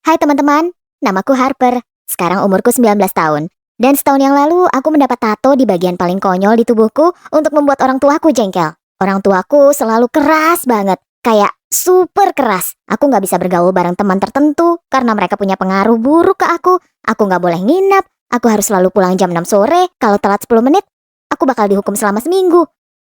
Hai teman-teman, namaku Harper. Sekarang umurku 19 tahun. Dan setahun yang lalu aku mendapat tato di bagian paling konyol di tubuhku untuk membuat orang tuaku jengkel. Orang tuaku selalu keras banget, kayak super keras. Aku gak bisa bergaul bareng teman tertentu karena mereka punya pengaruh buruk ke aku. Aku gak boleh nginap, aku harus selalu pulang jam 6 sore. Kalau telat 10 menit, aku bakal dihukum selama seminggu.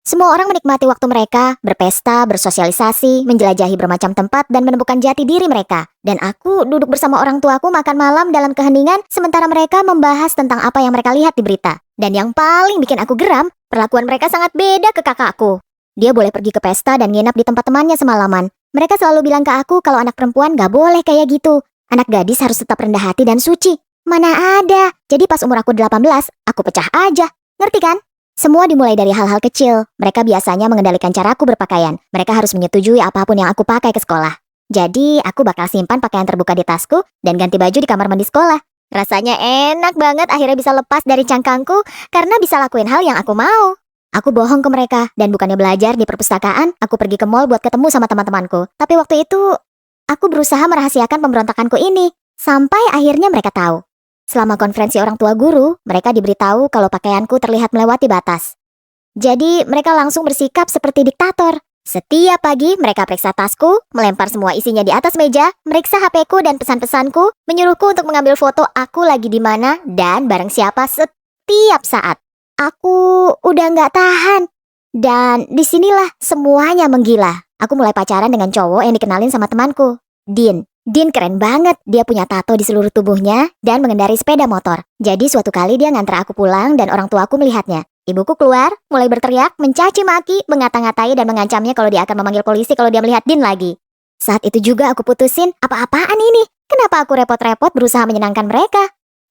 Semua orang menikmati waktu mereka, berpesta, bersosialisasi, menjelajahi bermacam tempat, dan menemukan jati diri mereka. Dan aku duduk bersama orang tuaku makan malam dalam keheningan, sementara mereka membahas tentang apa yang mereka lihat di berita. Dan yang paling bikin aku geram, perlakuan mereka sangat beda ke kakakku. Dia boleh pergi ke pesta dan nginap di tempat temannya semalaman. Mereka selalu bilang ke aku kalau anak perempuan gak boleh kayak gitu. Anak gadis harus tetap rendah hati dan suci. Mana ada. Jadi pas umur aku 18, aku pecah aja. Ngerti kan? Semua dimulai dari hal-hal kecil. Mereka biasanya mengendalikan caraku berpakaian. Mereka harus menyetujui apapun yang aku pakai ke sekolah. Jadi, aku bakal simpan pakaian terbuka di tasku dan ganti baju di kamar mandi sekolah. Rasanya enak banget akhirnya bisa lepas dari cangkangku karena bisa lakuin hal yang aku mau. Aku bohong ke mereka dan bukannya belajar di perpustakaan, aku pergi ke mall buat ketemu sama teman-temanku. Tapi waktu itu, aku berusaha merahasiakan pemberontakanku ini sampai akhirnya mereka tahu. Selama konferensi orang tua guru, mereka diberitahu kalau pakaianku terlihat melewati batas. Jadi, mereka langsung bersikap seperti diktator. Setiap pagi, mereka periksa tasku, melempar semua isinya di atas meja, meriksa HP-ku dan pesan-pesanku, menyuruhku untuk mengambil foto aku lagi di mana dan bareng siapa setiap saat. Aku udah nggak tahan. Dan disinilah semuanya menggila. Aku mulai pacaran dengan cowok yang dikenalin sama temanku, Dean. Dean keren banget, dia punya tato di seluruh tubuhnya dan mengendarai sepeda motor. Jadi suatu kali dia nganter aku pulang dan orang tuaku melihatnya. Ibuku keluar, mulai berteriak, mencaci maki, mengata-ngatai dan mengancamnya kalau dia akan memanggil polisi kalau dia melihat Dean lagi. Saat itu juga aku putusin, apa-apaan ini? Kenapa aku repot-repot berusaha menyenangkan mereka?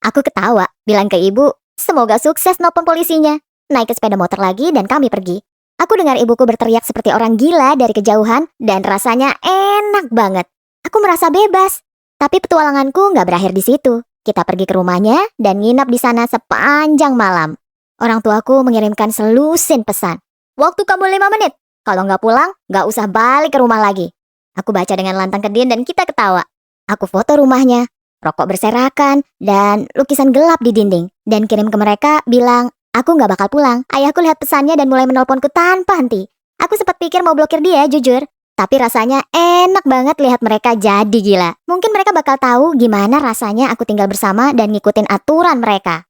Aku ketawa, bilang ke ibu, semoga sukses nelpon polisinya. Naik ke sepeda motor lagi dan kami pergi. Aku dengar ibuku berteriak seperti orang gila dari kejauhan dan rasanya enak banget. Aku merasa bebas, tapi petualanganku nggak berakhir di situ. Kita pergi ke rumahnya dan nginap di sana sepanjang malam. Orang tuaku mengirimkan selusin pesan. Waktu kamu 5 menit. Kalau nggak pulang, nggak usah balik ke rumah lagi. Aku baca dengan lantang ke Dean dan kita ketawa. Aku foto rumahnya, rokok berserakan, dan lukisan gelap di dinding. Dan kirim ke mereka bilang, aku nggak bakal pulang. Ayahku lihat pesannya dan mulai menelponku tanpa henti. Aku sempat pikir mau blokir dia, jujur. Tapi rasanya enak banget lihat mereka jadi gila. Mungkin mereka bakal tahu gimana rasanya aku tinggal bersama dan ngikutin aturan mereka.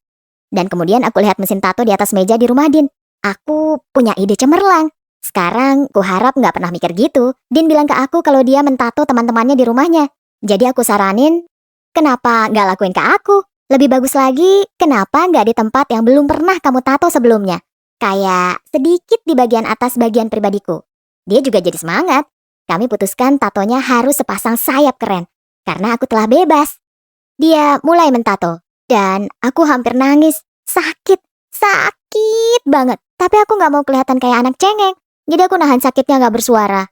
Dan kemudian aku lihat mesin tato di atas meja di rumah Dean. Aku punya ide cemerlang. Sekarang ku harap gak pernah mikir gitu. Dean bilang ke aku kalau dia mentato teman-temannya di rumahnya. Jadi aku saranin, kenapa gak lakuin ke aku? Lebih bagus lagi, kenapa gak di tempat yang belum pernah kamu tato sebelumnya? Kayak sedikit di bagian atas bagian pribadiku. Dia juga jadi semangat. Kami putuskan tatonya harus sepasang sayap keren, karena aku telah bebas. Dia mulai mentato, dan aku hampir nangis. Sakit banget. Tapi aku gak mau kelihatan kayak anak cengeng, jadi aku nahan sakitnya gak bersuara.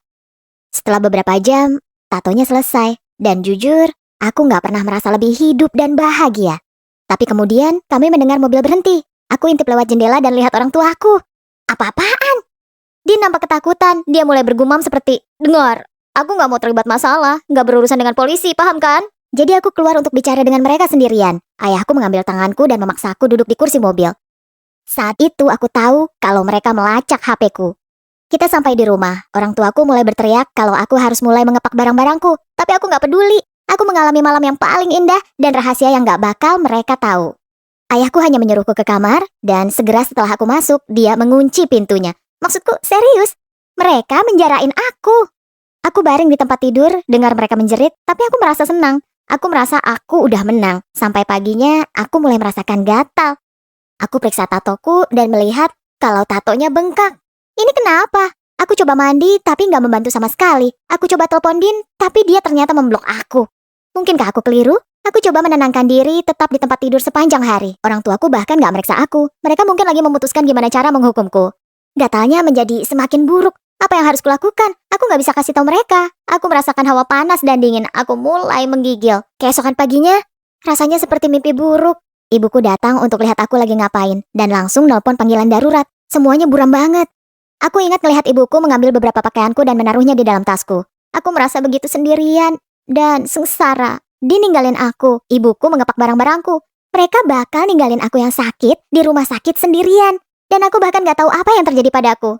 Setelah beberapa jam, tatonya selesai, dan jujur, aku gak pernah merasa lebih hidup dan bahagia. Tapi kemudian, kami mendengar mobil berhenti. Aku intip lewat jendela dan lihat orang tuaku. Apa-apaan? Dia nampak ketakutan, dia mulai bergumam seperti, dengar, aku gak mau terlibat masalah, gak berurusan dengan polisi, paham kan? Jadi aku keluar untuk bicara dengan mereka sendirian. Ayahku mengambil tanganku dan memaksaku duduk di kursi mobil. Saat itu aku tahu kalau mereka melacak HP-ku. Kita sampai di rumah, orang tuaku mulai berteriak kalau aku harus mulai mengepak barang-barangku. Tapi aku gak peduli, aku mengalami malam yang paling indah dan rahasia yang gak bakal mereka tahu. Ayahku hanya menyuruhku ke kamar, dan segera setelah aku masuk, dia mengunci pintunya. Maksudku, serius, mereka menjarain aku. Aku baring di tempat tidur, dengar mereka menjerit, tapi aku merasa senang. Aku merasa aku udah menang. Sampai paginya, aku mulai merasakan gatal. Aku periksa tatoku dan melihat kalau tatonya bengkak. Ini kenapa? Aku coba mandi, tapi nggak membantu sama sekali. Aku coba telepon Dean, tapi dia ternyata memblok aku. Mungkinkah aku keliru? Aku coba menenangkan diri tetap di tempat tidur sepanjang hari. Orang tuaku bahkan nggak meriksa aku. Mereka mungkin lagi memutuskan gimana cara menghukumku. Gatalnya menjadi semakin buruk. Apa yang harus kulakukan? Aku gak bisa kasih tahu mereka. Aku merasakan hawa panas dan dingin. Aku mulai menggigil. Keesokan paginya, rasanya seperti mimpi buruk. Ibuku datang untuk lihat aku lagi ngapain dan langsung nelpon panggilan darurat. Semuanya buram banget. Aku ingat melihat ibuku mengambil beberapa pakaianku dan menaruhnya di dalam tasku. Aku merasa begitu sendirian dan sengsara. ninggalin aku, ibuku mengepak barang-barangku. Mereka bakal ninggalin aku yang sakit di rumah sakit sendirian. Dan aku bahkan gak tahu apa yang terjadi padaku.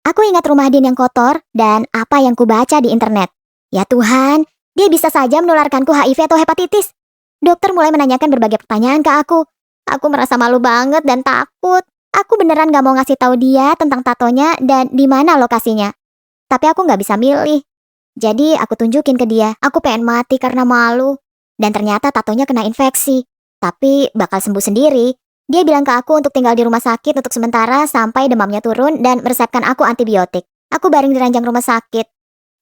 Aku ingat rumah Din yang kotor dan apa yang kubaca di internet. Ya Tuhan, dia bisa saja menularkanku HIV atau hepatitis. Dokter mulai menanyakan berbagai pertanyaan ke aku. Aku merasa malu banget dan takut. Aku beneran gak mau ngasih tahu dia tentang tatonya dan di mana lokasinya. Tapi aku gak bisa milih. Jadi aku tunjukin ke dia, aku pengen mati karena malu. Dan ternyata tatonya kena infeksi. Tapi bakal sembuh sendiri. Dia bilang ke aku untuk tinggal di rumah sakit untuk sementara sampai demamnya turun dan meresepkan aku antibiotik. Aku baring di ranjang rumah sakit.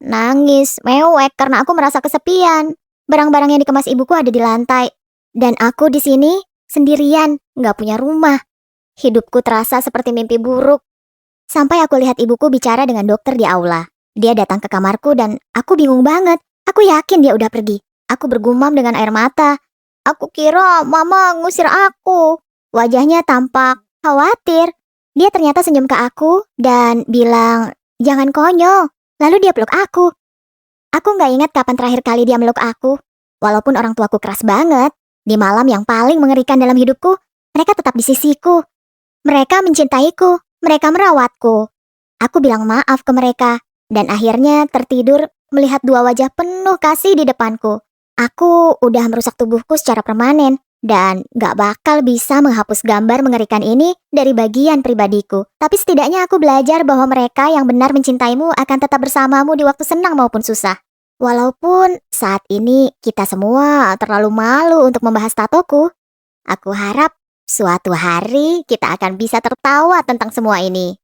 Nangis, mewek karena aku merasa kesepian. Barang-barang yang dikemas ibuku ada di lantai. Dan aku di sini sendirian, gak punya rumah. Hidupku terasa seperti mimpi buruk. Sampai aku lihat ibuku bicara dengan dokter di aula. Dia datang ke kamarku dan aku bingung banget. Aku yakin dia udah pergi. Aku bergumam dengan air mata. Aku kira mama ngusir aku. Wajahnya tampak khawatir. Dia ternyata senyum ke aku dan bilang, "Jangan konyol." Lalu dia peluk aku. Aku gak ingat kapan terakhir kali dia meluk aku. Walaupun orang tuaku keras banget, di malam yang paling mengerikan dalam hidupku, mereka tetap di sisiku. Mereka mencintaiku, mereka merawatku. Aku bilang maaf ke mereka, dan akhirnya tertidur melihat dua wajah penuh kasih di depanku. Aku udah merusak tubuhku secara permanen, dan gak bakal bisa menghapus gambar mengerikan ini dari bagian pribadiku. Tapi setidaknya aku belajar bahwa mereka yang benar mencintaimu akan tetap bersamamu di waktu senang maupun susah. Walaupun saat ini kita semua terlalu malu untuk membahas tatoku, aku harap suatu hari kita akan bisa tertawa tentang semua ini.